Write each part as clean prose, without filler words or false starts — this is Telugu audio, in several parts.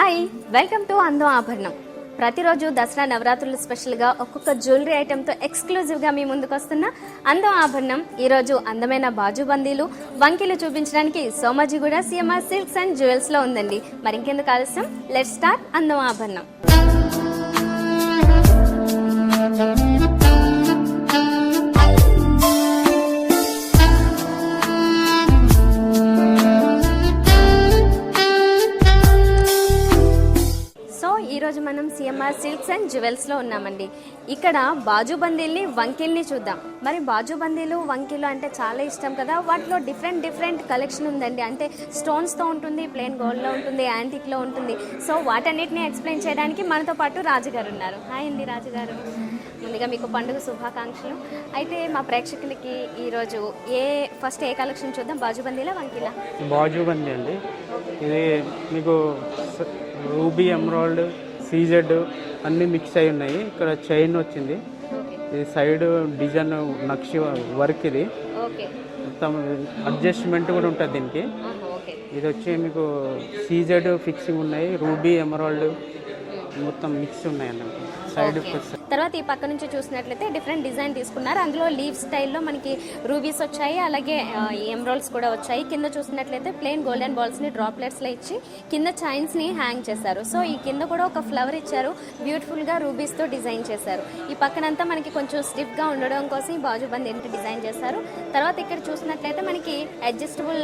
హాయ్, వెల్కమ్ టు అందం ఆభరణం. ప్రతిరోజు దసరా నవరాత్రులు స్పెషల్గా ఒక్కొక్క జ్యువెలరీ ఐటెంతో ఎక్స్క్లూజివ్గా మీ ముందుకు వస్తున్న అందం ఆభరణం. ఈరోజు అందమైన బాజుబందీలు, వంకీలు చూపించడానికి సోమాజిగూడ సిఎంఆర్ సిల్క్స్ అండ్ జ్యువెల్స్లో ఉందండి. మరి ఇంకెందుకు ఆలస్యం, లెట్స్ స్టార్ట్ అందం ఆభరణం. ఈరోజు మనం సిఎంఆర్ సిల్క్స్ అండ్ జ్యువెల్స్లో ఉన్నామండి. ఇక్కడ బాజుబందీల్ని, వంకీల్ని చూద్దాం. మరి బాజుబందీలు, వంకీలు అంటే చాలా ఇష్టం కదా. వాటిలో డిఫరెంట్ కలెక్షన్ ఉందండి. అంటే స్టోన్స్తో ఉంటుంది, ప్లెయిన్ గోల్డ్లో ఉంటుంది, యాంటిక్లో ఉంటుంది. సో వాటన్నిటిని ఎక్స్ప్లెయిన్ చేయడానికి మనతో పాటు రాజుగారు ఉన్నారు. హాయ్ అండి రాజుగారు, ముందుగా మీకు పండుగ శుభాకాంక్షలు. అయితే మా ప్రేక్షకులకి ఈరోజు ఫస్ట్ ఏ కలెక్షన్ చూద్దాం? బాజుబందీలా, వంకీలా? బాజుబందీ అండి. ఇది మీకు రూబీ, ఎమరాల్డ్, సీజెడ్ అన్నీ మిక్స్ అయి ఉన్నాయి. ఇక్కడ చైన్ వచ్చింది, ఇది సైడ్ డిజైన్ నక్షి వర్క్, ఇది మొత్తం అడ్జస్ట్మెంట్ కూడా ఉంటుంది దీనికి. ఇది వచ్చి మీకు సీజెడ్ ఫిక్సింగ్ ఉన్నాయి, రూబీ, ఎమరాల్డ్ మొత్తం మిక్స్ ఉన్నాయి అన్నమాట. సైడ్ తర్వాత ఈ పక్క నుంచి చూసినట్లయితే డిఫరెంట్ డిజైన్ తీసుకున్నారు. అందులో లీవ్ స్టైల్లో మనకి రూబీస్ వచ్చాయి, అలాగే ఎమరాల్డ్స్ కూడా వచ్చాయి. కింద చూసినట్లయితే ప్లెయిన్ గోల్డెన్ బాల్స్ని డ్రాప్లెట్స్లో ఇచ్చి కింద చైన్స్ని హ్యాంగ్ చేశారు. సో ఈ కింద కూడా ఒక ఫ్లవర్ ఇచ్చారు, బ్యూటిఫుల్గా రూబీస్తో డిజైన్ చేశారు. ఈ పక్కనంతా మనకి కొంచెం స్టిఫ్గా ఉండడం కోసం ఈ బాజుబందీ ఏంటి డిజైన్ చేశారు. తర్వాత ఇక్కడ చూసినట్లయితే మనకి అడ్జస్టబుల్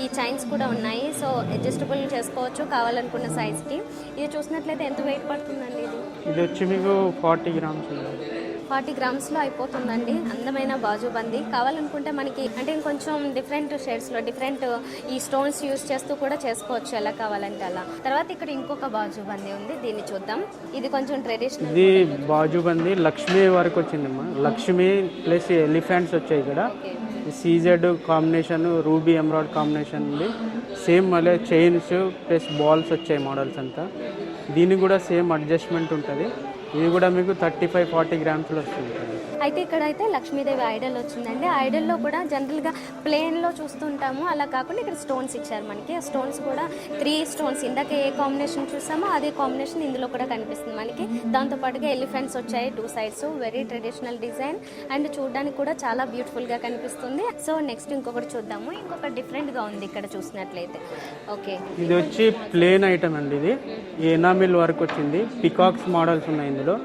ఈ చైన్స్ కూడా ఉన్నాయి. సో అడ్జస్టబుల్ చేసుకోవచ్చు కావాలనుకున్న సైజ్కి. ఇది చూసినట్లయితే ఎంత వెయిట్ పడుతుందండి? ఇది వచ్చి మీకు 40 గ్రామ్స్ 40 గ్రామ్స్లో అయిపోతుందండి. అందమైన బాజుబందీ కావాలనుకుంటే మనకి అంటే ఇంకొంచెం డిఫరెంట్ షేడ్స్లో డిఫరెంట్ ఈ స్టోన్స్ యూజ్ చేస్తూ కూడా చేసుకోవచ్చు, ఎలా కావాలంటే అలా. తర్వాత ఇక్కడ ఇంకొక బాజుబందీ ఉంది, దీన్ని చూద్దాం. ఇది కొంచెం ట్రెడిషనల్. ఇది బాజుబందీ లక్ష్మీ వరకు వచ్చిందమ్మా. లక్ష్మీ ప్లస్ ఎలిఫెంట్స్ వచ్చాయి ఇక్కడ. CZ combination, ruby, emerald combination ఉంది. సేమ్ మళ్ళీ చైన్స్ ప్లస్ బాల్స్ వచ్చాయి మోడల్స్ అంతా. దీనికి కూడా సేమ్ అడ్జస్ట్మెంట్ ఉంటుంది. ఇది కూడా మీకు 35-40 గ్రామ్స్లో వస్తుంది. అయితే ఇక్కడ అయితే లక్ష్మీదేవి ఐడల్ వచ్చిందండి. ఐడల్లో కూడా జనరల్గా ప్లేన్లో చూస్తుంటాము, అలా కాకుండా ఇక్కడ స్టోన్స్ ఇచ్చారు మనకి. ఆ స్టోన్స్ కూడా 3 స్టోన్స్, ఇందాక ఏ కాంబినేషన్ చూసామో అదే కాంబినేషన్ ఇందులో కూడా కనిపిస్తుంది మనకి. దాంతోపాటుగా ఎలిఫెంట్స్ వచ్చాయి 2 sides, very traditional design and చూడడానికి కూడా చాలా బ్యూటిఫుల్గా కనిపిస్తుంది. సో నెక్స్ట్ ఇంకొకటి చూద్దాము. ఇంకొక డిఫరెంట్గా ఉంది ఇక్కడ చూసినట్లయితే. ఓకే, ఇది వచ్చి ప్లేన్ ఐటమ్ అండి. ఇది ఎనామిల్ వర్క్ వచ్చింది, పికాక్స్ మోడల్స్ ఉన్నాయి ఇందులో.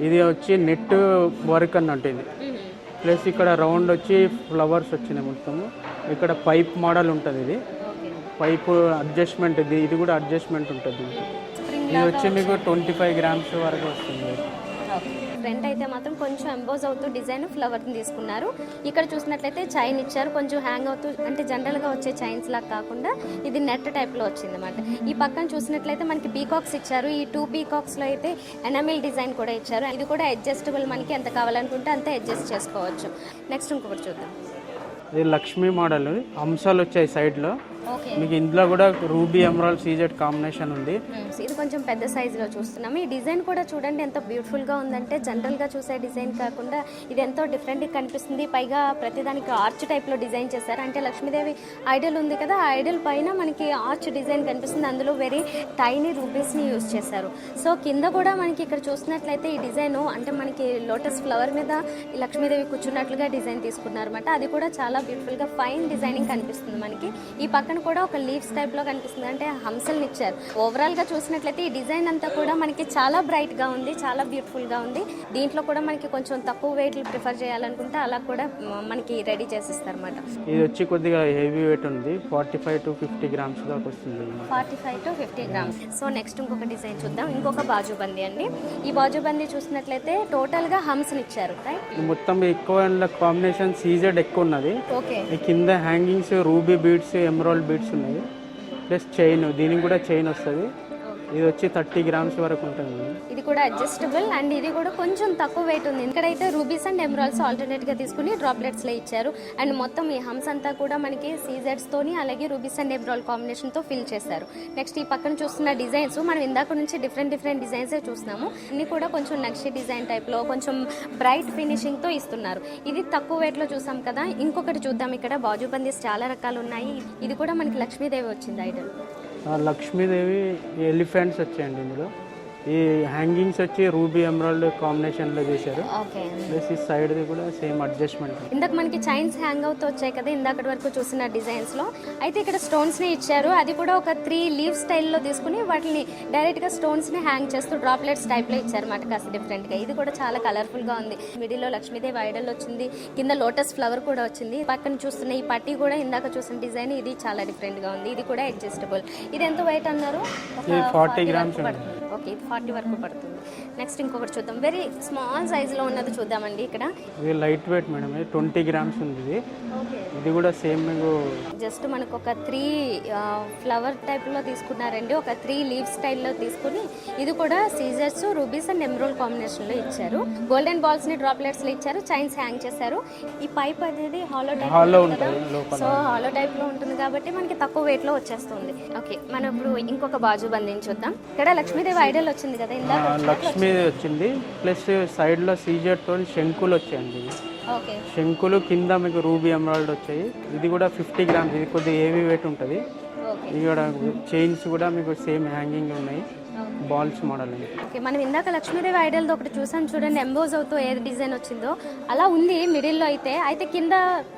ఇది వచ్చి నెట్ వర్క్ అన్నట్టు. ఇది ప్లస్ ఇక్కడ రౌండ్ వచ్చి ఫ్లవర్స్ వచ్చినాయి మొత్తము. ఇక్కడ పైప్ మోడల్ ఉంటుంది. ఇది పైప్ అడ్జస్ట్మెంట్, ఇది కూడా అడ్జస్ట్మెంట్ ఉంటుంది. ఇది వచ్చి మీకు 25 గ్రామ్స్ వరకు వస్తుంది. ఫ్రంట్ అయితే మాత్రం కొంచెం ఎంబోజ్ అవుతూ డిజైన్ ఫ్లవర్ని తీసుకున్నారు. ఇక్కడ చూసినట్లయితే చైన్ ఇచ్చారు, కొంచెం హ్యాంగ్ అవుతూ, అంటే జనరల్గా వచ్చే చైన్స్ లాగా కాకుండా ఇది నెట్ టైప్లో వచ్చింది అనమాట. ఈ పక్కన చూసినట్లయితే మనకి పీకాక్స్ ఇచ్చారు. ఈ 2 పీకాక్స్లో అయితే ఎనామిల్ డిజైన్ కూడా ఇచ్చారు. ఇది కూడా అడ్జస్టబుల్, మనకి ఎంత కావాలనుకుంటే అంతే అడ్జస్ట్ చేసుకోవచ్చు. నెక్స్ట్ ఇంకొకటి చూద్దాం. ఇది లక్ష్మీ మోడల్, అంశాలు వచ్చాయి సైడ్లో. మీకు ఇందులో కూడా రూబీ, ఎమరాల్డ్, సీజెడ్ కాంబినేషన్ ఉంది. ఇది కొంచెం పెద్ద సైజులో చూస్తున్నాము. ఈ డిజైన్ కూడా చూడండి ఎంత బ్యూటిఫుల్గా ఉందంటే, జనరల్గా చూసే డిజైన్ కాకుండా ఇది ఎంతో డిఫరెంట్గా కనిపిస్తుంది. పైగా ప్రతిదానికి ఆర్చ్ టైప్లో డిజైన్ చేశారు. అంటే లక్ష్మీదేవి ఐడల్ ఉంది కదా, ఆ ఐడల్ పైన మనకి ఆర్చ్ డిజైన్ కనిపిస్తుంది. అందులో వెరీ టైనీ రూబీస్ని యూజ్ చేశారు. సో కింద కూడా మనకి ఇక్కడ చూసినట్లయితే ఈ డిజైన్ అంటే మనకి లోటస్ ఫ్లవర్ మీద లక్ష్మీదేవి కూర్చున్నట్లుగా డిజైన్ తీసుకున్నారు అనమాట. అది కూడా చాలా బ్యూటిఫుల్గా ఫైన్ డిజైనింగ్ కనిపిస్తుంది మనకి. ఈ పక్కన కూడా ఒక లీవ్స్ టైప్లో కనిపిస్తుంది, అంటే హంసల్ని ఇచ్చారు. ఓవరాల్గా చూసినట్లయితే ఈ డిజైన్ అంతా కూడా మనకి చాలా బ్రైట్గా ఉంది, చాలా బ్యూటిఫుల్గా ఉంది. దీంట్లో కూడా మనకి కొంచెం తక్కువ వెయిట్లు ప్రిఫర్ చేయాలనుకుంటే అలా కూడా మనకి రెడీ చేసిస్తారు అనమాట. ఇది వచ్చి కొద్దిగా హెవీ వెయిట్ ఉంది, 45-50 గ్రామ్స్ దాకా వస్తుంది. 45-50 గ్రామ్స్. సో నెక్స్ట్ ఇంకొక డిజైన్ చూద్దాం. ఇంకొక బాజుబందీ అండి. ఈ బాజుబందీ చూసినట్లయితే టోటల్గా హంసని ఇచ్చారు. మొత్తం ఎక్కువ కాంబినేషన్ సీజెడ్ ఎక్కువ ఉన్నది. ఓకే, కింద hangings ruby beads, emerald beads ఉన్నాయి. ప్లస్ చైన్, దీనికి కూడా చైన్ వస్తుంది. ఇది వచ్చి 30 గ్రామ్స్ వరకు ఉంటుంది. ఇది కూడా అడ్జస్టబుల్ అండ్ ఇది కూడా కొంచెం తక్కువ వెయిట్ ఉంది. ఇక్కడైతే రూబీస్ అండ్ ఎమరాల్డ్స్ ఆల్టర్నేట్గా తీసుకుని డ్రాప్లెట్స్లో ఇచ్చారు. అండ్ మొత్తం ఈ హంస్ అంతా కూడా మనకి సీజెడ్స్తోని అలాగే రూబీస్ అండ్ ఎమరాల్డ్ కాంబినేషన్తో ఫిల్ చేశారు. నెక్స్ట్ ఈ పక్కన చూస్తున్న డిజైన్స్ మనం ఇందాక నుంచి డిఫరెంట్ డిజైన్సే చూస్తున్నాము. అన్ని కూడా కొంచెం నక్షి డిజైన్ టైప్లో కొంచెం బ్రైట్ ఫినిషింగ్తో ఇస్తున్నారు. ఇది తక్కువ వెయిట్లో చూసాం కదా. ఇంకొకటి చూద్దాం. ఇక్కడ బాజుబందీస్ చాలా రకాలు ఉన్నాయి. ఇది కూడా మనకి లక్ష్మీదేవి వచ్చింది ఐడల్. లక్ష్మీదేవి ఎలిఫెంట్స్ వచ్చాయండి ఇందులో. ఈ హ్యాంగింగ్స్ వచ్చి రూబీ ఎమరాల్డ్ కాంబినేషన్లో చేశారు. ఓకే, ప్లస్ ఈ సైడ్ది కూడా సేమ్ అడ్జస్ట్మెంట్. ఇందాక మనకి చైన్స్ హ్యాంగ్ అవుతూ వచ్చాయి కదా ఇందాకటి వరకు చూసిన డిజైన్స్ లో. అయితే ఇక్కడ స్టోన్స్ ని ఇచ్చారు, అది కూడా ఒక 3 లీవ్ స్టైల్లో తీసుకుని వాటిని డైరెక్ట్ గా స్టోన్స్ ని హ్యాంగ్ చేస్తూ డ్రాప్లెట్స్ టైప్ లో ఇచ్చారు అన్నమాట, కాస్త డిఫరెంట్ గా. ఇది కూడా చాలా కలర్ఫుల్ గా ఉంది. మిడిల్ లో లక్ష్మీదేవి ఐడల్ వచ్చింది, కింద లోటస్ ఫ్లవర్ కూడా వచ్చింది. పక్కన చూస్తున్న ఈ పట్టీ కూడా ఇందాక చూసిన డిజైన్, ఇది చాలా డిఫరెంట్ గా ఉంది. ఇది కూడా అడ్జస్టబుల్. ఇది ఎంత వెయిట్ అన్నారు? 40 గ్రామ్స్ పడుతుంది. ఓకే, ఇది 40 వరకు పడుతుంది. నెక్స్ట్ ఇంకొకటి చూద్దాం, వెరీ స్మాల్ సైజ్ లో ఉన్నది చూద్దామండి. ఇక్కడ ఇది లైట్ వెయిట్ మేడం, 20 గ్రామ్స్ ఉంది ఇది. ఇది కూడా సేమ్ మీకు జస్ట్ మనకు ఒక 3 ఫ్లవర్ టైప్ లో తీసుకున్నారండి, ఒక 3 లీవ్ స్టైల్లో తీసుకుని. ఇది కూడా సీజర్స్, రూబీస్ అండ్ ఎమరాల్డ్ కాంబినేషన్ లో ఇచ్చారు. గోల్డెన్ బాల్స్ ని డ్రాప్లెట్స్ లో ఇచ్చారు, చైన్స్ హ్యాంగ్ చేశారు. ఈ పైప్ అనేది hollow type, so hollow type లో ఉంటుంది కాబట్టి మనకి తక్కువ వెయిట్ లో వచ్చేస్తుంది. ఓకే, మనం ఇప్పుడు ఇంకొక బాజు బందిని చూద్దాం. ఇక్కడ లక్ష్మీదేవి ఐడల్ వచ్చింది కదా ఇందాక, లక్ష్మీ వచ్చింది. ప్లస్ సైడ్ లో సీజర్ తో శంకులు వచ్చాయండి. ఓకే, శంకులు కింద మీకు రూబీ ఎమరాల్డ్ వచ్చాయి. ఇది కూడా 50 గ్రామ్స్, ఇది కొద్దిగా హెవీ వెయిట్ ఉంటుంది. ఇది కూడా చైన్స్ కూడా మీకు సేమ్ హ్యాంగింగ్ ఉన్నాయి, బాల్స్ మోడల్. ఓకే, మనం ఇందాక లక్ష్మీదేవి ఐడల్ది ఒకటి చూసాం చూడండి, ఎంబోజ్ అవుతూ ఏది డిజైన్ వచ్చిందో అలా ఉంది మిడిల్లో. అయితే కింద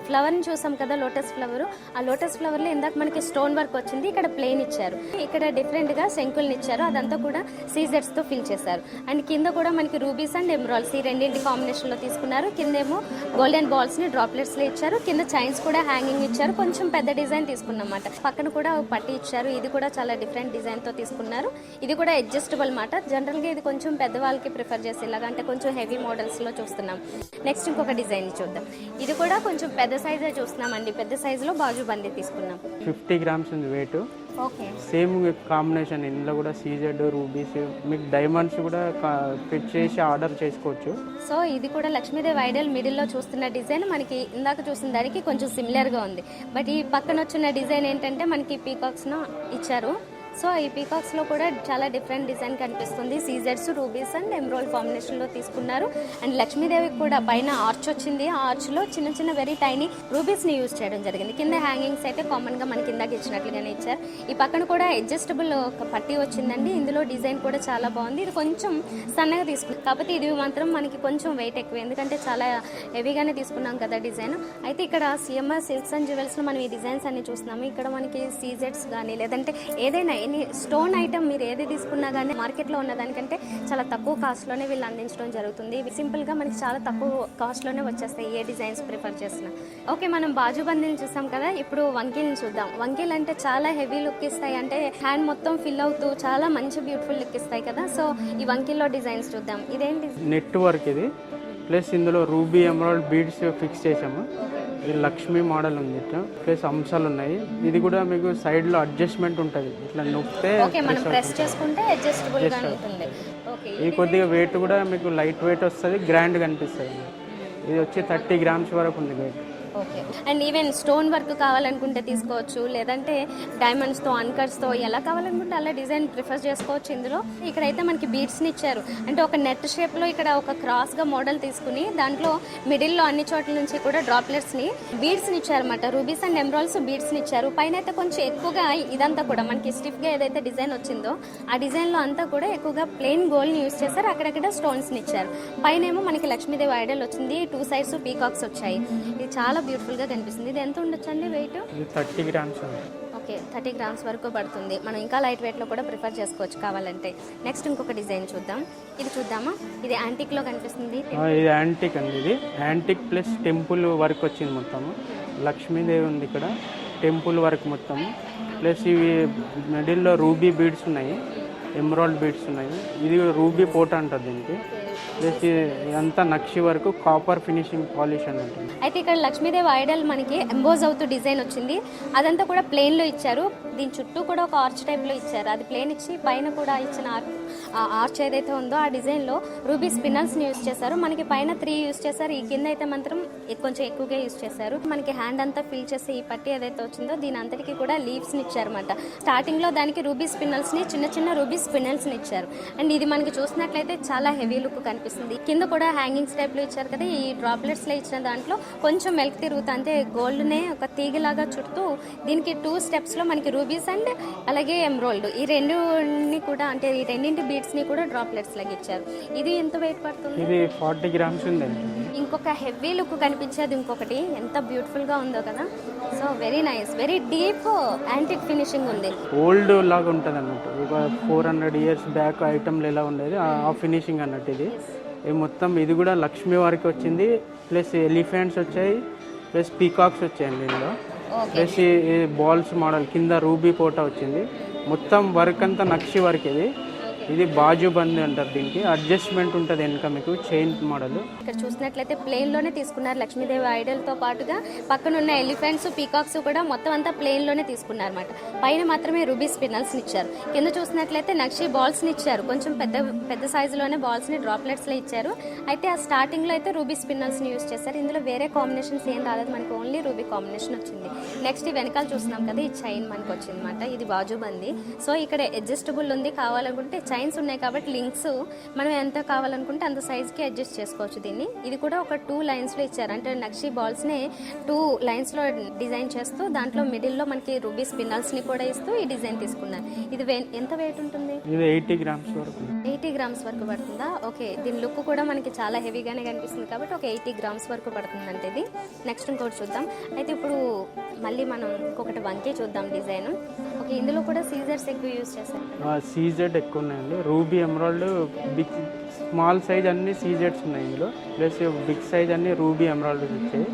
ఫ్లవర్ని చూసాం కదా, లోటస్ ఫ్లవర్. ఆ లోటస్ ఫ్లవర్లో ఇందాక మనకి స్టోన్ వర్క్ వచ్చింది, ఇక్కడ ప్లెయిన్ ఇచ్చారు. ఇక్కడ డిఫరెంట్గా శంకుల్ని ఇచ్చారు, అదంతా కూడా సీజర్స్తో ఫిల్ చేశారు. అండ్ కింద కూడా మనకి రూబీస్ అండ్ ఎమరాల్డ్స్ ఈ రెండింటి కాంబినేషన్లో తీసుకున్నారు. కిందేమో గోల్డెన్ బాల్స్ని డ్రాప్లెట్స్లో ఇచ్చారు, కింద చైన్స్ కూడా హ్యాంగింగ్ ఇచ్చారు. కొంచెం పెద్ద డిజైన్ తీసుకున్నమాట. పక్కన కూడా పట్టి ఇచ్చారు, ఇది కూడా చాలా డిఫరెంట్ డిజైన్తో తీసుకున్నారు. ఇది కూడా అడ్జస్టబుల్ మాట. జనరల్గా ఇది కొంచెం పెద్దవాళ్ళకి ప్రిఫర్ చేసేలాగా, అంటే కొంచెం హెవీ మోడల్స్లో చూస్తున్నాం. నెక్స్ట్ ఇంకొక డిజైన్ చూద్దాం. ఇది కూడా కొంచెం పెద్ద సైజే చూస్తున్నామండి, పెద్ద సైజులో బాజు బందీ తీసుకున్నాం. 50 గ్రామ్స్ ఉంది వెయిట్. Okay, same combination. ఇందులో కూడా సీజెడ్, రూబీస్, మీకు డైమండ్స్ కూడా ఫిట్ చేసి ఆర్డర్ చేసుకోవచ్చు. సో ఇది కూడా లక్ష్మీదేవి ఐడల్ మిడిల్లో చూస్తున్న డిజైన్ మనకి ఇందాక చూసిన దానికి కొంచెం సిమిలర్గా ఉంది. బట్ ఈ పక్కన వచ్చిన డిజైన్ ఏంటంటే మనకి పీకాక్స్ను ఇచ్చారు. సో ఈ పీకాక్స్లో కూడా చాలా డిఫరెంట్ డిజైన్ కనిపిస్తుంది. సీజర్స్, రూబీస్ అండ్ ఎమరాల్డ్ కాంబినేషన్లో తీసుకున్నారు. అండ్ లక్ష్మీదేవికి కూడా పైన ఆర్చ్ వచ్చింది, ఆ ఆర్చ్లో చిన్న చిన్న వెరీ టైనీ రూబీస్ని యూజ్ చేయడం జరిగింది. కింద హ్యాంగింగ్స్ అయితే కామన్గా మనకి ఇందాక ఇచ్చినట్లుగానే ఇచ్చారు. ఈ పక్కన కూడా అడ్జస్టబుల్ ఒక పట్టీ వచ్చిందండి. ఇందులో డిజైన్ కూడా చాలా బాగుంది. ఇది కొంచెం సన్నగా తీసుకుంది, కాకపోతే ఇది మాత్రం మనకి కొంచెం వెయిట్ ఎక్కువ, ఎందుకంటే చాలా హెవీగానే తీసుకున్నాం కదా డిజైన్. అయితే ఇక్కడ సిఎంఆర్ సిల్క్స్ అండ్ జ్యువెల్స్లో మనం ఈ డిజైన్స్ అన్ని చూస్తున్నాము. ఇక్కడ మనకి సీజెడ్స్ కానీ లేదంటే ఏదైనా స్టోన్ ఐటమ్ మీరు ఏది తీసుకున్నా కానీ మార్కెట్లో ఉన్న దానికంటే చాలా తక్కువ కాస్ట్లోనే వీళ్ళు అందించడం జరుగుతుంది. సింపుల్గా మనకి చాలా తక్కువ కాస్ట్లోనే వచ్చేస్తాయి ఏ డిజైన్స్ ప్రిఫర్ చేసినా. ఓకే, మనం బాజు బందీని చూసాం కదా, ఇప్పుడు వంకీల్ని చూద్దాం. వంకీలు అంటే చాలా హెవీ లుక్ ఇస్తాయి, అంటే హ్యాండ్ మొత్తం ఫిల్ అవుతూ చాలా మంచి బ్యూటిఫుల్ లుక్ ఇస్తాయి కదా. సో ఈ వంకీల్లో డిజైన్స్ చూద్దాం. ఇదేంటి? నెట్ వర్క్ ఇది. ప్లస్ ఇందులో రూబీ ఎమరాల్డ్ బీడ్స్ ఫిక్స్ చేసాము. ఇది లక్ష్మీ మోడల్ ఉంది, ప్లస్ అంశాలు ఉన్నాయి. ఇది కూడా మీకు సైడ్ లో అడ్జస్ట్మెంట్ ఉంటుంది, ఇట్లా నొక్కితే మనం ప్రెస్ చేసుకుంటే అడ్జస్టబుల్ గా ఉంటుంది. ఓకే, ఇది కొద్దిగా వెయిట్ కూడా మీకు లైట్ వెయిట్ వస్తుంది, గ్రాండ్ కనిపిస్తుంది. ఇది వచ్చి 30 గ్రామ్స్ వరకు ఉంది weight. Okay, and even stone work కావాలనుకుంటే తీసుకోవచ్చు, లేదంటే డైమండ్స్తో అన్కట్స్తో ఎలా కావాలనుకుంటే అలా డిజైన్ ప్రిఫర్ చేసుకోవచ్చు. ఇందులో ఇక్కడైతే మనకి బీడ్స్ని ఇచ్చారు, అంటే ఒక నెట్ షేప్లో ఇక్కడ ఒక క్రాస్గా మోడల్ తీసుకుని దాంట్లో మిడిల్లో అన్ని చోట్ల నుంచి కూడా డ్రాప్లెట్స్ని బీడ్స్ని ఇచ్చారన్నమాట. రూబీస్ అండ్ ఎమరాల్డ్స్ బీడ్స్ని ఇచ్చారు. పైన అయితే కొంచెం ఎక్కువగా ఇదంతా కూడా మనకి స్టిఫ్గా ఏదైతే డిజైన్ వచ్చిందో ఆ డిజైన్లో అంతా కూడా ఎక్కువగా ప్లెయిన్ గోల్డ్ని యూజ్ చేశారు, అక్కడక్కడ స్టోన్స్ని ఇచ్చారు. పైన ఏమో మనకి లక్ష్మీదేవి ఐడల్ వచ్చింది, 2 సైడ్స్ పీకాక్స్ వచ్చాయి. ఇది చాలా బ్యూటిఫుల్ గా కనిపిస్తుంది. ఇది ఎంత ఉండొచ్చు అండి వెయిట్? 30 గ్రామ్స్. ఓకే, 30 గ్రామ్స్ వరకు పడుతుంది. మనం ఇంకా లైట్ వెయిట్ లో కూడా ప్రిఫర్ చేసుకోవచ్చు కావాలంటే. నెక్స్ట్ ఇంకొక డిజైన్ చూద్దాం. ఇది చూద్దామా? ఇది యాంటిక్ లో కనిపిస్తుంది. ఇది యాంటిక్ అండి. ఇది యాంటిక్ ప్లస్ టెంపుల్ వర్క్ వచ్చింది మొత్తం. లక్ష్మీదేవి ఉంది ఇక్కడ, టెంపుల్ వర్క్ మొత్తం. ప్లస్ ఇవి మిడిల్లో రూబీ బీడ్స్ ఉన్నాయి, ఎమరాల్డ్ బీడ్స్ ఉన్నాయి. ఇది రూబీ పోట అంటారు దీనికి. ప్లస్ ఇదంతా నక్షి వరకు కాపర్ ఫినిషింగ్ పాలిష్ అని ఉంటుంది. అయితే ఇక్కడ లక్ష్మీదేవి ఐడల్ మనకి ఎంబోజ్ అవుతూ డిజైన్ వచ్చింది, అదంతా కూడా ప్లెయిన్ లో ఇచ్చారు. దీని చుట్టూ కూడా ఒక ఆర్చ్ టైప్ లో ఇచ్చారు, అది ప్లెయిన్ ఇచ్చి పైన కూడా ఇచ్చిన ఆర్చ్ ఏదైతే ఉందో ఆ డిజైన్ లో రూబీ స్పిన్నల్స్ ని యూజ్ చేశారు. మనకి పైన 3 యూజ్ చేశారు, ఈ కింద అయితే మాత్రం కొంచెం ఎక్కువగా యూజ్ చేశారు. మనకి హ్యాండ్ అంతా ఫిల్ చేసి ఈ పట్టి ఏదైతే వచ్చిందో దీని అంతటికి కూడా లీవ్స్ ని ఇచ్చారన్నమాట. స్టార్టింగ్ లో దానికి రూబీ స్పిన్నల్స్ ని చిన్న చిన్న రూబీ స్పిన్నల్స్ ని ఇచ్చారు. అండ్ ఇది మనకి చూసినట్లయితే చాలా హెవీ లుక్ కనిపిస్తుంది. కనిపిస్తుంది. కింద కూడా హ్యాంగింగ్స్ టైప్లో ఇచ్చారు కదా, ఈ డ్రాప్లెట్స్లో ఇచ్చిన దాంట్లో కొంచెం మెల్క్ తిరుగుతా అంటే గోల్డ్నే ఒక తీగలాగా చుడుతూ దీనికి 2 స్టెప్స్లో మనకి రూబీస్ అండ్ అలాగే ఎమ్రోల్డ్ ఈ రెండుని కూడా అంటే ఈ రెండింటి బీడ్స్ని కూడా డ్రాప్లెట్స్ లాగా ఇచ్చారు. ఇది ఎంత వెయిట్ పడుతుంది? ఇది 40 గ్రామ్స్ ఉందండి. ఇంకొక హెవీ లుక్ కనిపించేది ఇంకొకటి ఎంత బ్యూటిఫుల్గా ఉందో కదా. So very nice, very deep antique finishing ఉంది. ఓల్డ్ లాగా ఉంటుంది అన్నట్టు, ఒక 400 ఇయర్స్ బ్యాక్ ఐటమ్లు ఎలా ఉండేది ఆ ఫినిషింగ్ అన్నట్టు. ఇది మొత్తం ఇది కూడా లక్ష్మీ వారికి వచ్చింది, ప్లస్ ఎలిఫెంట్స్ వచ్చాయి, ప్లస్ పీకాక్స్ వచ్చాయండి ఇందులో, ప్లస్ ఈ బాల్స్ మోడల్ కింద రూబీ పోటా వచ్చింది. మొత్తం వర్క్ అంతా నక్షి వర్క్. ఇది బాజు బంద్ అంటారు, దీనికి అడ్జస్ట్మెంట్ ఉంటుంది వెనుక మీకు చైన్ మోడల్. ఇక్కడ చూసినట్లయితే ప్లేన్ లోనే తీసుకున్నారు లక్ష్మీదేవి ఐడల్ తో పాటుగా పక్కన ఉన్న ఎలిఫెంట్స్ పీకాక్స్ కూడా మొత్తం అంతా ప్లేన్ లోనే తీసుకున్నారు అనమాట. పైన మాత్రమే రూబీ స్పిన్నల్స్ ఇచ్చారు. కింద చూసినట్లయితే నక్షి బాల్స్ ని ఇచ్చారు, కొంచెం పెద్ద సైజులోనే బాల్స్ ని డ్రాప్లెట్స్ లో ఇచ్చారు. అయితే ఆ స్టార్టింగ్ లో అయితే రూబీ స్పిన్నల్స్ ని యూజ్ చేశారు. ఇందులో వేరే కాంబినేషన్స్ ఏం రాలేదు, మనకి ఓన్లీ రూబీ కాంబినేషన్ వచ్చింది. నెక్స్ట్ ఈ వెనకాల చూస్తున్నాం కదా, ఈ చైన్ మనకి వచ్చింది అనమాట. ఇది బాజు బంది. సో ఇక్కడ అడ్జస్టబుల్ ఉంది, కావాలనుకుంటే చైన్స్ ఉన్నాయి కాబట్టి లింక్స్ మనం ఎంత కావాలనుకుంటే అంత సైజ్కి అడ్జస్ట్ చేసుకోవచ్చు దీన్ని. ఇది కూడా ఒక 2 లైన్స్లో ఇచ్చారు, అంటే నక్షి బాల్స్ని 2 లైన్స్లో డిజైన్ చేస్తూ దాంట్లో మిడిల్లో మనకి రూబీ స్పిన్నల్స్ని కూడా ఇస్తూ ఈ డిజైన్ తీసుకున్నారు. ఇది ఎంత వెయిట్ ఉంటుంది? ఇది 80 గ్రామ్స్ వరకు. 80 గ్రామ్స్ వరకు పడుతుందా? ఓకే. దీని లుక్ కూడా మనకి చాలా హెవీగానే కనిపిస్తుంది కాబట్టి ఒక 80 గ్రామ్స్ వరకు పడుతుంది అంటే ఇది. నెక్స్ట్ ఇంకోటి చూద్దాం. అయితే ఇప్పుడు మళ్ళీ మనం ఇంకొకటి వంకే చూద్దాం డిజైన్. ఓకే, ఇందులో కూడా సీజర్స్ ఎక్కువ యూజ్ చేశారు. సీజెడ్ ఎక్కువ ఉన్నాయండి. Ruby emerald big small size అన్ని సీజెడ్స్ ఉన్నాయి ఇందులో, ప్లస్ బిగ్ సైజ్ అన్ని రూబీ ఎమరాల్డ్ వచ్చాయి.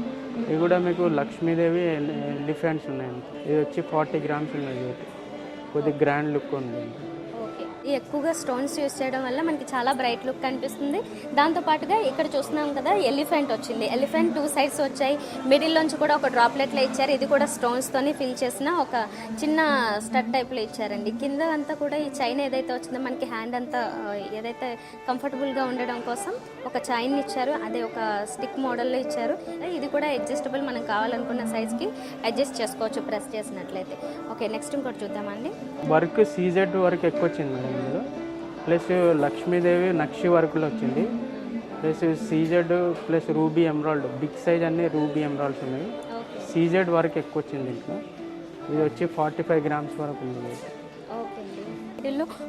ఇవి కూడా మీకు లక్ష్మీదేవి ఎలిఫెంట్స్ ఉన్నాయండి. ఇది వచ్చి 40 గ్రామ్స్ ఉన్నాయి. కొద్దిగా గ్రాండ్ లుక్ ఉంది. ఎక్కువగా స్టోన్స్ యూస్ చేయడం వల్ల మనకి చాలా బ్రైట్ లుక్ కనిపిస్తుంది. దాంతోపాటుగా ఇక్కడ చూస్తున్నాం కదా, ఎలిఫెంట్ వచ్చింది. ఎలిఫెంట్ 2 సైడ్స్ వచ్చాయి, మిడిల్ నుంచి కూడా ఒక డ్రాప్లెట్లో ఇచ్చారు. ఇది కూడా స్టోన్స్తోని ఫిల్ చేసిన ఒక చిన్న స్టడ్ టైప్లో ఇచ్చారండి. కింద అంతా కూడా ఈ చైన్ ఏదైతే వచ్చిందో మనకి హ్యాండ్ అంతా ఏదైతే కంఫర్టబుల్గా ఉండడం కోసం ఒక చైన్ ఇచ్చారు, అదే ఒక స్టిక్ మోడల్లో ఇచ్చారు. ఇది కూడా అడ్జస్టబుల్, మనం కావాలనుకున్న సైజ్కి అడ్జస్ట్ చేసుకోవచ్చు ప్రెస్ చేసినట్లయితే. ఓకే, నెక్స్ట్ ఇంకోటి చూద్దామండి. వర్క్ సీజెడ్ వర్క్ ఎక్కువ వచ్చింది మేడం ఇందులో, ప్లస్ లక్ష్మీదేవి నక్షి వర్క్లో వచ్చింది, plus CZ plus ruby emerald big size అన్ని రూబీ ఎమరాల్డ్స్ ఉన్నాయి. సీజెడ్ వర్క్ ఎక్కువ వచ్చింది ఇంట్లో. ఇది వచ్చి 45 గ్రామ్స్ వరకు ఉంది.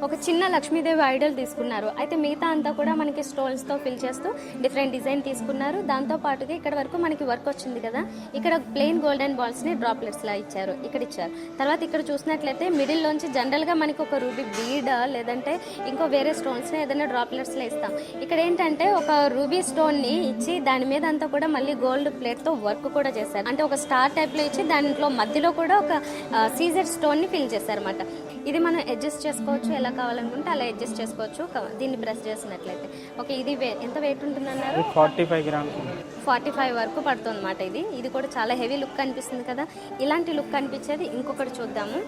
ఒక చిన్న లక్ష్మీదేవి ఐడల్ తీసుకున్నారు. అయితే మిగతా అంతా కూడా మనకి స్టోన్స్తో ఫిల్ చేస్తూ డిఫరెంట్ డిజైన్ తీసుకున్నారు. దాంతో పాటుగా ఇక్కడ వరకు మనకి వర్క్ వచ్చింది కదా, ఇక్కడ ప్లెయిన్ గోల్డెన్ బాల్స్ని డ్రాప్లెట్స్లా ఇచ్చారు, ఇక్కడ ఇచ్చారు. తర్వాత ఇక్కడ చూసినట్లయితే మిడిల్లోంచి జనరల్గా మనకి ఒక రూబీ బీడ్ లేదంటే ఇంకో వేరే స్టోన్స్ని ఏదైనా డ్రాప్లెట్స్లో ఇస్తాం. ఇక్కడ ఏంటంటే ఒక రూబీ స్టోన్ని ఇచ్చి దాని మీద అంతా కూడా మళ్ళీ గోల్డ్ ప్లేట్తో వర్క్ కూడా చేశారు. అంటే ఒక స్టార్ టైప్లో ఇచ్చి దాంట్లో మధ్యలో కూడా ఒక సీజర్ స్టోన్ని ఫిల్ చేశారు అనమాట. ఇది మనం అడ్జస్ట్ చేసుకోవచ్చు, ఎలా కావాలనుకుంటే అలా అడ్జస్ట్ చేసుకోవచ్చు దీన్ని ప్రెస్ చేసినట్లయితే. ఓకే, ఇది ఎంత వెయిట్ ఉంటుందన్నారు? 45 గ్రామ్స్. 45 వరకు పడుతుంది అనమాట. ఇది కూడా చాలా హెవీ లుక్ కనిపిస్తుంది కదా. ఇలాంటి లుక్ కనిపించేది ఇంకొకటి చూద్దాము.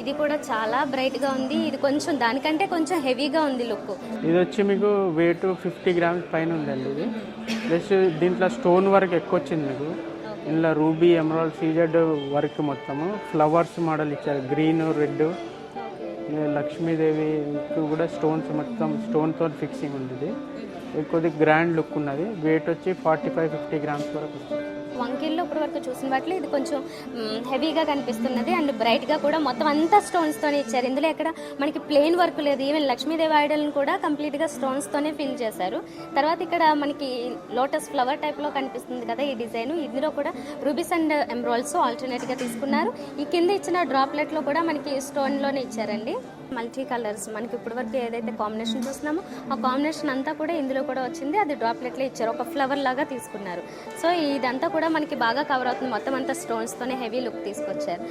ఇది కూడా చాలా బ్రైట్గా ఉంది. ఇది కొంచెం దానికంటే కొంచెం హెవీగా ఉంది లుక్. ఇది వచ్చి మీకు వెయిట్ 50 గ్రామ్స్ పైన ఉందండి. ఇది ప్లస్ దీంట్లో స్టోన్ వర్క్ ఎక్కువ వచ్చింది మీకు. ఇందులో రూబీ ఎమరాల్డ్ సీజెడ్ వర్క్ మొత్తము ఫ్లవర్స్ మోడల్ ఇచ్చారు, గ్రీన్ రెడ్. లక్ష్మీదేవి కూడా స్టోన్స్ మొత్తం స్టోన్తో ఫిక్సింగ్ ఉంది. ఇది కొద్దిగా గ్రాండ్ లుక్ ఉన్నది. వెయిట్ వచ్చి 45-50 గ్రామ్స్ వరకు వస్తుంది. వంకీల్లో ఇప్పటి వరకు చూసిన వాటిలో ఇది కొంచెం హెవీగా కనిపిస్తున్నది అండ్ బ్రైట్గా కూడా మొత్తం అంతా స్టోన్స్తోనే ఇచ్చారు. ఇందులో ఎక్కడ మనకి ప్లెయిన్ వర్క్ లేదు. ఈవెన్ లక్ష్మీదేవి ఐడల్ని కూడా కంప్లీట్గా స్టోన్స్తోనే ఫిల్ చేశారు. తర్వాత ఇక్కడ మనకి లోటస్ ఫ్లవర్ టైప్లో కనిపిస్తుంది కదా ఈ డిజైన్. ఇందులో కూడా రూబీస్ అండ్ ఎమరాల్డ్స్ ఆల్టర్నేట్గా తీసుకున్నారు. ఈ కింద ఇచ్చిన డ్రాప్లెట్లో కూడా మనకి స్టోన్లోనే ఇచ్చారండి. మల్టీ కలర్స్ మనకి ఇప్పటి వరకు ఏదైతే కాంబినేషన్ చూస్తున్నామో ఆ కాంబినేషన్ అంతా కూడా ఇందులో కూడా వచ్చింది. అది డ్రాప్లెట్లో ఇచ్చారు, ఒక ఫ్లవర్ లాగా తీసుకున్నారు. సో ఇదంతా కూడా మనకి బాగా కవర్ అవుతుంది. మొత్తం అంతా స్టోన్స్తోనే హెవీ లుక్ తీసుకొచ్చారు.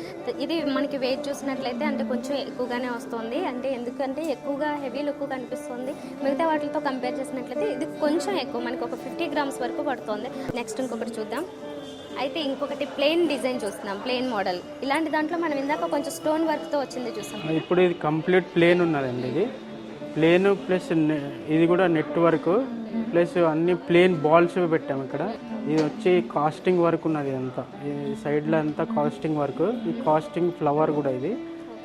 ఇది మనకి వెయిట్ చూసినట్లయితే అంటే కొంచెం ఎక్కువగానే వస్తుంది. అంటే ఎందుకంటే ఎక్కువగా హెవీ లుక్ కనిపిస్తుంది. మిగతా వాటితో కంపేర్ చేసినట్లయితే ఇది కొంచెం ఎక్కువ, మనకి ఒక 50 గ్రామ్స్ వరకు పడుతుంది. నెక్స్ట్ ఇంకొకటి చూద్దాం. అయితే ఇంకొకటి ప్లెయిన్ డిజైన్ చూస్తున్నాం, ప్లెయిన్ మోడల్. ఇలాంటి దాంట్లో మనం ఇందాక కొంచెం స్టోన్ వర్క్తో వచ్చింది చూస్తాం. ఇప్పుడు ఇది కంప్లీట్ ప్లెయిన్ ఉన్నదండి. ఇది ప్లెయిన్ ప్లస్ ఇది కూడా నెట్ వర్క్ ప్లస్ అన్ని ప్లెయిన్ బాల్స్ పెట్టాము ఇక్కడ. ఇది వచ్చి కాస్టింగ్ వర్క్ ఉన్నది అంతా, ఈ సైడ్లో అంతా కాస్టింగ్ వర్క్. ఈ కాస్టింగ్ ఫ్లవర్ కూడా ఇది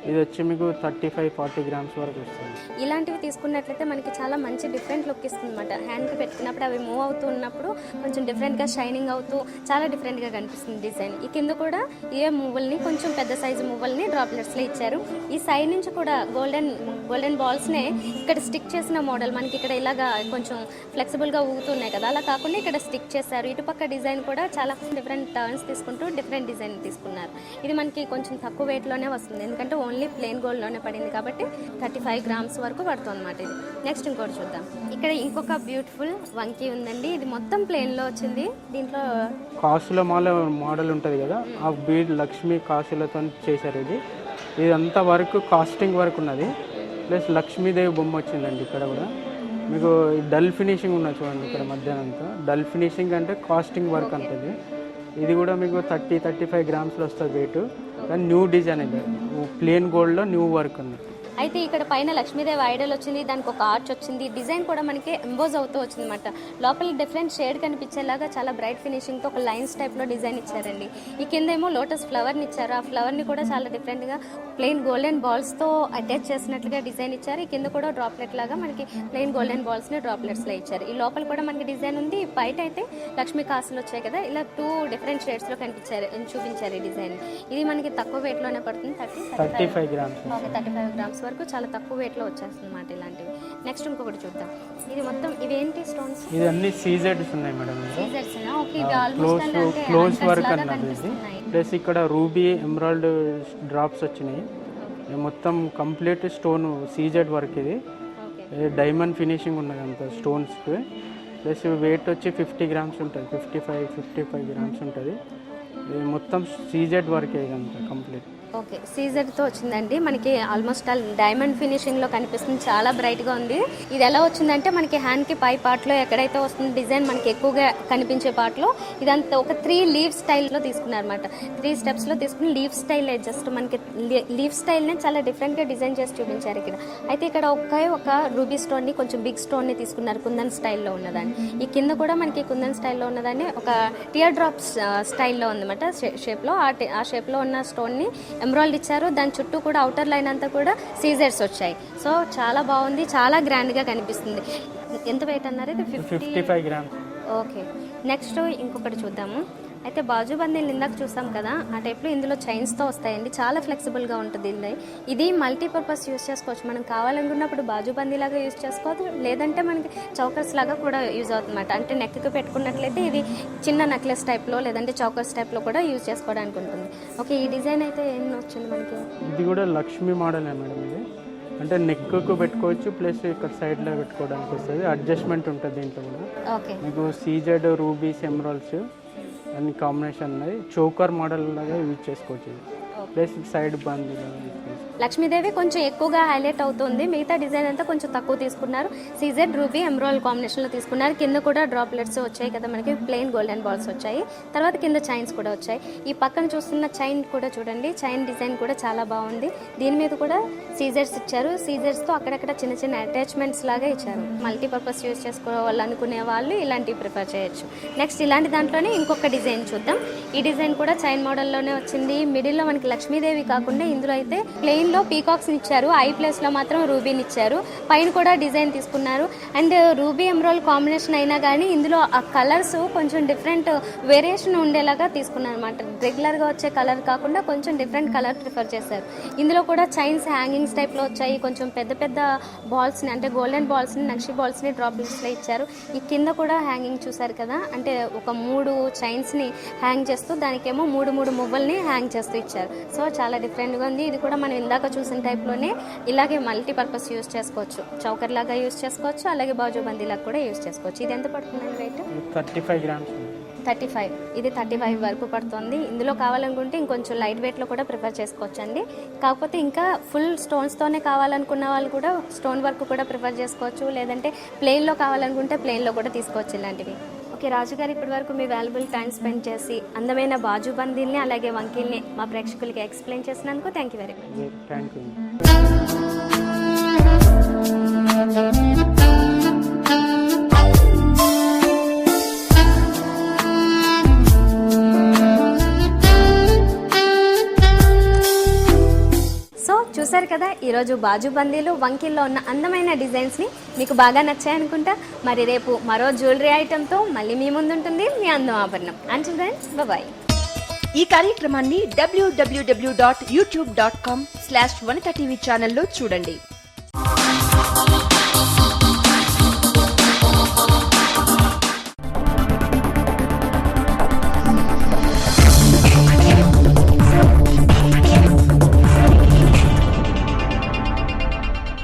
ఇది వచ్చి మీకు 35-40 గ్రామ్స్ వరకు వస్తుంది. ఇలాంటివి తీసుకున్నట్లయితే మనకి చాలా మంచి డిఫరెంట్ లుక్ ఇస్తుంది అనమాట. హ్యాండ్కి పెట్టుకున్నప్పుడు అవి మూవ్ అవుతూ ఉన్నప్పుడు కొంచెం డిఫరెంట్గా షైనింగ్ అవుతూ చాలా డిఫరెంట్గా కనిపిస్తుంది డిజైన్. ఈ కింద కూడా ఏ మువ్వల్ని కొంచెం పెద్ద సైజు మువ్వల్ని డ్రాప్లెట్స్లో ఇచ్చారు. ఈ సైడ్ నుంచి కూడా గోల్డెన్ బాల్స్నే ఇక్కడ స్టిక్ చేసిన మోడల్ మనకి ఇక్కడ ఇలాగా కొంచెం ఫ్లెక్సిబుల్గా ఊగుతున్నాయి కదా, అలా కాకుండా ఇక్కడ స్టిక్ చేశారు. ఇటుపక్క డిజైన్ కూడా చాలా డిఫరెంట్ టర్న్స్ తీసుకుంటూ డిఫరెంట్ డిజైన్ తీసుకున్నారు. ఇది మనకి కొంచెం తక్కువ వెయిట్లోనే వస్తుంది, ఎందుకంటే ఓన్లీ ప్లెయిన్ గోల్డ్లోనే పడింది కాబట్టి 35 గ్రామ్స్ వరకు పడుతుంది అనమాట ఇది. నెక్స్ట్ ఇంకోటి చూద్దాం. ఇక్కడ ఇంకొక బ్యూటిఫుల్ వంకీ ఉందండి. ఇది మొత్తం ప్లెయిన్లో వచ్చింది. దీంట్లో కాసుల మోడల్ ఉంటుంది కదా, ఆ బీడ్ లక్ష్మీ కాసులతో చేశారు. ఇదంతా వరకు కాస్టింగ్ వర్క్ ఉన్నది, ప్లస్ లక్ష్మీదేవి బొమ్మ వచ్చిందండి. ఇక్కడ కూడా మీకు డల్ ఫినిషింగ్ ఉన్నది చూడండి, ఇక్కడ మధ్యాహ్నం అంతా డల్ ఫినిషింగ్ అంటే కాస్టింగ్ వర్క్ అంటుంది. ఇది కూడా మీకు 30-35 గ్రామ్స్లో వస్తుంది వెయిట్. కానీ న్యూ డిజైన్ ఇది, ప్లెయిన్ గోల్డ్లో న్యూ వర్క్ ఉంది. అయితే ఇక్కడ పైన లక్ష్మీదేవి ఐడల్ వచ్చింది, దానికి ఒక ఆర్చ్ వచ్చింది. డిజైన్ కూడా మనకి ఎంబోజ్ అవుతూ వచ్చింది అనమాట. లోపల డిఫరెంట్ షేడ్ కనిపించేలాగా చాలా బ్రైట్ ఫినిషింగ్తో ఒక లైన్స్ టైప్లో డిజైన్ ఇచ్చారండి. ఈ కింద ఏమో లోటస్ ఫ్లవర్ని ఇచ్చారు. ఆ ఫ్లవర్ని కూడా చాలా డిఫరెంట్గా ప్లెయిన్ గోల్డెన్ బాల్స్తో అటాచ్ చేసినట్లుగా డిజైన్ ఇచ్చారు. ఈ కింద కూడా డ్రాప్లెట్ లాగా మనకి ప్లెయిన్ గోల్డెన్ బాల్స్ని డ్రాప్లెట్స్లో ఇచ్చారు. ఈ లోపల కూడా మనకి డిజైన్ ఉంది. బయట అయితే లక్ష్మీ కాసులు వచ్చాయి కదా, ఇలా 2 డిఫరెంట్ షేడ్స్లో చూపించారు ఈ డిజైన్. ఇది మనకి తక్కువ వెయిట్లోనే పడుతుంది, 35 గ్రామ్స్. 35 గ్రామ్స్ వరకు చాలా తక్కువ వెయిట్లో వచ్చేస్తుంది అన్నమాట ఇలాంటివి. నెక్స్ట్ ఇంకొకటి చూద్దాం. ఇది మొత్తం ఇవేంటి స్టోన్స్? ఇది అన్ని సీజెడ్స్ ఉన్నాయి మేడం. సీజర్స్ ఓకే, ఇది ఆల్మోస్ట్ అంటే క్లోజ్ వర్క్ అన్నది ఇది. ప్లస్ ఇక్కడ రూబీ ఎమరాల్డ్ డ్రాప్స్ వచ్చినాయి. మొత్తం కంప్లీట్ స్టోన్ సీజెడ్ వర్క్. ఇది డైమండ్ ఫినిషింగ్ ఉన్నది అంత స్టోన్స్కి. ప్లస్ వెయిట్ వచ్చి 50 గ్రామ్స్ ఉంటుంది, 55 గ్రామ్స్ ఉంటుంది. ఇది మొత్తం సీజెడ్ వర్క్ ఇదంతా కంప్లీట్. ఓకే, సీజర్తో వచ్చిందండి. మనకి ఆల్మోస్ట్ డైమండ్ ఫినిషింగ్లో కనిపిస్తుంది, చాలా బ్రైట్గా ఉంది. ఇది ఎలా వచ్చిందంటే మనకి హ్యాండ్కి పై పార్ట్లో ఎక్కడైతే వస్తుంది డిజైన్ మనకి ఎక్కువగా కనిపించే పార్ట్లో ఇదంతా ఒక 3 లీవ్ స్టైల్లో తీసుకున్నారన్నమాట. 3 స్టెప్స్లో తీసుకుని లీవ్ స్టైల్ జస్ట్ మనకి లీవ్ స్టైల్నే చాలా డిఫరెంట్గా డిజైన్ చేసి చూపించారు ఇక్కడ. అయితే ఇక్కడ ఒక రూబీ స్టోన్ని కొంచెం బిగ్ స్టోన్ని తీసుకున్నారు, కుందన్ స్టైల్లో ఉన్నదాన్ని. ఈ కింద కూడా మనకి కుందన్ స్టైల్లో ఉన్నదాన్ని ఒక టియర్ డ్రాప్స్ స్టైల్లో ఉందన్నమాట షేప్లో. ఆ షేప్లో ఉన్న స్టోన్ని ఎమరాల్డ్ ఇచ్చారు. దాని చుట్టూ కూడా అవుటర్ లైన్ అంతా కూడా సీజర్స్ వచ్చాయి. సో చాలా బాగుంది, చాలా గ్రాండ్గా కనిపిస్తుంది. ఎంత వెయిట్ అన్నారు? ఇది 55 గ్రామ్స్. ఓకే, నెక్స్ట్ ఇంకొకటి చూద్దాము. అయితే బాజుబందీలు ఇందాక చూసాం కదా, ఆ టైప్లో ఇందులో చైన్స్తో వస్తాయండి. చాలా ఫ్లెక్సిబుల్గా ఉంటుంది. ఇది మల్టీపర్పస్ యూస్ చేసుకోవచ్చు. మనం కావాలనుకున్నప్పుడు బాజుబందీ లాగా యూస్ చేసుకోవచ్చు, లేదంటే మనకి చౌకర్స్ లాగా కూడా యూజ్ అవుతుందన్నమాట. అంటే నెక్కి పెట్టుకున్నట్లయితే ఇది చిన్న నెక్లెస్ టైప్లో లేదంటే చౌకర్స్ టైప్లో కూడా యూజ్ చేసుకోవడానికి ఉంటుంది. ఓకే, ఈ డిజైన్ అయితే ఏం వచ్చింది మనకి? ఇది కూడా లక్ష్మీ మోడల్ మేడం. ఇది అంటే నెక్కు పెట్టుకోవచ్చు, ప్లస్ ఇక్కడ సైడ్లో పెట్టుకోవడానికి వస్తుంది. అడ్జస్ట్మెంట్ ఉంటుంది దీంట్లో కూడా. ఓకే, మీకు సీజెడ్ రూబీస్ ఎమరాల్డ్స్ అన్ని కాంబినేషన్ ఉన్నాయి. చోకర్ మోడల్ లాగా యూజ్ చేసుకోవచ్చు. ప్లస్ సైడ్ బంద్ లక్ష్మీదేవి కొంచెం ఎక్కువగా హైలైట్ అవుతుంది. మిగతా డిజైన్ అంతా కొంచెం తక్కువ తీసుకున్నారు. సీజెడ్ రూబీ ఎమరాల్డ్ కాంబినేషన్లో తీసుకున్నారు. కింద కూడా డ్రాప్లెట్స్ వచ్చాయి కదా, మనకి ప్లెయిన్ గోల్డెన్ బాల్స్ వచ్చాయి. తర్వాత కింద చైన్స్ కూడా వచ్చాయి. ఈ పక్కన చూస్తున్న చైన్ కూడా చూడండి, చైన్ డిజైన్ కూడా చాలా బాగుంది. దీని మీద కూడా సీజర్స్ ఇచ్చారు. సీజర్స్తో అక్కడక్కడ చిన్న చిన్న అటాచ్మెంట్స్ లాగా ఇచ్చారు. మల్టీపర్పస్ యూజ్ చేసుకోవాలనుకునే వాళ్ళు ఇలాంటివి ప్రిఫర్ చేయొచ్చు. నెక్స్ట్ ఇలాంటి దాంట్లోనే ఇంకొక డిజైన్ చూద్దాం. ఈ డిజైన్ కూడా చైన్ మోడల్లోనే వచ్చింది. మిడిల్లో మనకి లక్ష్మీదేవి కాకుండా ఇందులో అయితే ప్లెయిన్లో పీకాక్స్ ఇచ్చారు. ఐ ప్లేస్లో మాత్రం రూబీని ఇచ్చారు. పైన కూడా డిజైన్ తీసుకున్నారు. అండ్ రూబీ ఎమరాల్డ్ కాంబినేషన్ అయినా కానీ ఇందులో ఆ కలర్స్ కొంచెం డిఫరెంట్ వేరియేషన్ ఉండేలాగా తీసుకున్నారు అనమాట. రెగ్యులర్గా వచ్చే కలర్ కాకుండా కొంచెం డిఫరెంట్ కలర్ ప్రిఫర్ చేశారు. ఇందులో కూడా చైన్స్ హ్యాంగింగ్స్ టైప్లో వచ్చాయి. కొంచెం పెద్ద పెద్ద బాల్స్ని అంటే గోల్డెన్ బాల్స్ని నక్షి బాల్స్ని డ్రాప్లెట్స్లో ఇచ్చారు. ఈ కింద కూడా హ్యాంగింగ్ చూసారు కదా, అంటే ఒక 3 చైన్స్ని హ్యాంగ్ చేస్తూ దానికేమో 3 మువ్వల్ని హ్యాంగ్ చేస్తూ ఇచ్చారు. సో చాలా డిఫరెంట్గా ఉంది. ఇది కూడా మనం ఇందాక చూసిన టైప్లోనే ఇలాగే మల్టీపర్పస్ యూజ్ చేసుకోవచ్చు. చౌకర్ లాగా యూజ్ చేసుకోవచ్చు, అలాగే బాజుబందీ లాగా కూడా యూజ్ చేసుకోవచ్చు. ఇది ఎంత పడుతుందండి రేట్? 35 గ్రామ్స్. 35. ఇది 35 వరకు పడుతుంది. ఇందులో కావాలనుకుంటే ఇంకొంచెం లైట్ వెయిట్లో కూడా ప్రిఫర్ చేసుకోవచ్చు అండి. కాకపోతే ఇంకా ఫుల్ స్టోన్స్తోనే కావాలనుకున్న వాళ్ళు కూడా స్టోన్ వర్క్ కూడా ప్రిఫర్ చేసుకోవచ్చు, లేదంటే ప్లెయిన్లో కావాలనుకుంటే ప్లెయిన్లో కూడా తీసుకోవచ్చు ఇలాంటివి. ఓకే రాజుగారు, ఇప్పటి వరకు మీ వాల్యుబుల్ టైం స్పెండ్ చేసి అందమైన బాజుబందీల్ని అలాగే వంకీల్ని మా ప్రేక్షకులకి ఎక్స్ప్లెయిన్ చేసినందుకు thank you very much. Thank you. చూసారు కదా ఈరోజు బాజు బందీలు వంకిల్లో ఉన్న అందమైన డిజైన్స్ని మీకు బాగా నచ్చాయనుకుంటా. మరి రేపు మరో జ్యువెలరీ ఐటెంతో మళ్ళీ మీ ముందుంటుంది మీ అందం ఆభరణం. Until then bye. ఈ కార్యక్రమాన్ని www.youtube.com/vanitaTV ఛానల్లో చూడండి.